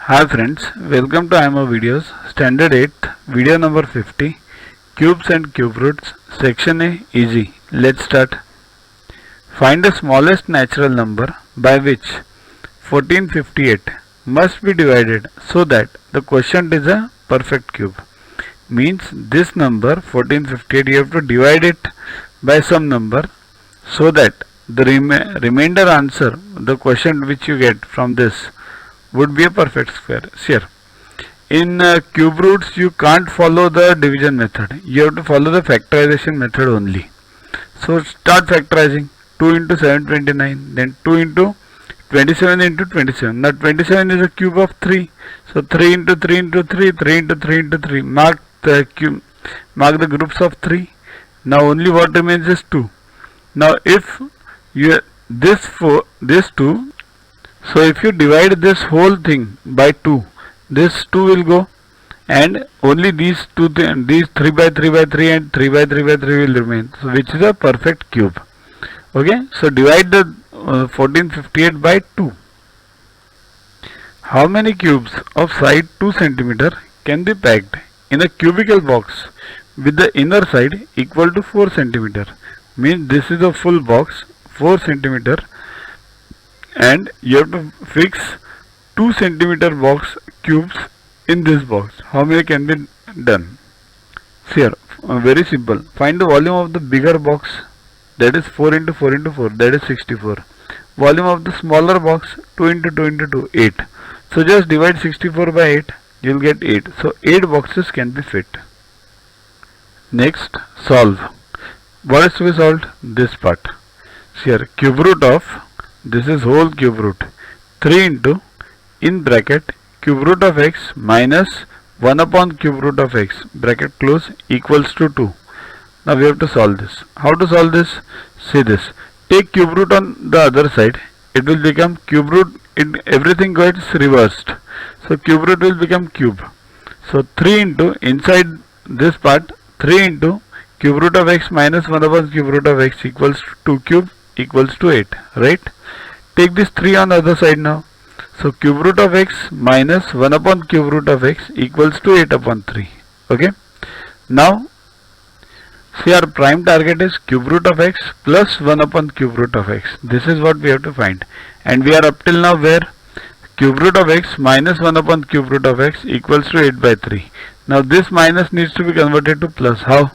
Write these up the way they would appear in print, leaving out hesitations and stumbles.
Hi friends, welcome to IMO videos, Standard 8, video number 50, Cubes and Cube Roots, Section A, Easy. Let's start. Find the smallest natural number by which 1458 must be divided so that the quotient is a perfect cube. Means this number 1458 you have to divide it by some number so that the remainder answer, the quotient which you get from this would be a perfect square. Sure. In cube roots you can't follow the division method. You have to follow the factorization method only. So start factorizing. 2 into 729, then 2 into 27 into 27. Now 27 is a cube of 3. So 3 into 3 into 3, 3 into 3 into 3. Mark the groups of 3. Now only what remains is 2. Now if you this 2, so if you divide this whole thing by 2, this 2 will go and only these 3 by 3 by 3 and 3 by 3 by 3 will remain. So which is a perfect cube. Okay, so divide the 1458 by 2. How many cubes of side 2 cm can be packed in a cubical box with the inner side equal to 4 cm? Means this is a full box 4 cm and you have to fix 2 cm box cubes in this box. How many can be done? Here, very simple. Find the volume of the bigger box, that is 4 into 4 into 4, that is 64. Volume of the smaller box 2 into 2 into 2, 8. So just divide 64 by 8, you will get 8. So 8 boxes can be fit. Next, solve. What is to be solved? This part. Here, cube root of, this is whole cube root, 3 into, in bracket, cube root of x minus 1 upon cube root of x, bracket close, equals to 2. Now we have to solve this. How to solve this? See this. Take cube root on the other side. It will become cube root. Everything gets reversed. So cube root will become cube. So 3 into, inside this part, 3 into cube root of x minus 1 upon cube root of x equals to 2 cube equals to 8. Right? Take this 3 on the other side now. So cube root of x minus 1 upon cube root of x equals to 8 upon 3. Okay. Now, see, our prime target is cube root of x plus 1 upon cube root of x. This is what we have to find. And we are up till now where cube root of x minus 1 upon cube root of x equals to 8 by 3. Now this minus needs to be converted to plus. How?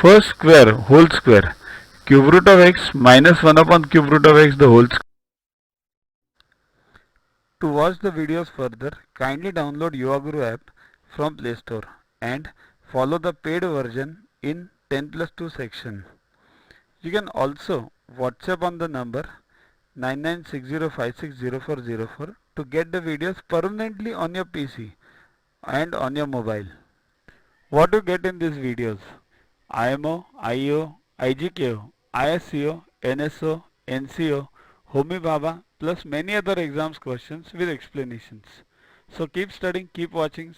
First square, whole square. Cube root of x minus 1 upon cube root of x, the whole square. To watch the videos further, kindly download YuvaGuru app from Play Store and follow the paid version in 10+2 section. You can also WhatsApp on the number 9960560404 to get the videos permanently on your PC and on your mobile. What you get in these videos? IMO, IO, IGKO, ISCO, NSO, NCO, Homi Bhabha plus many other exams questions with explanations. So keep studying, keep watching.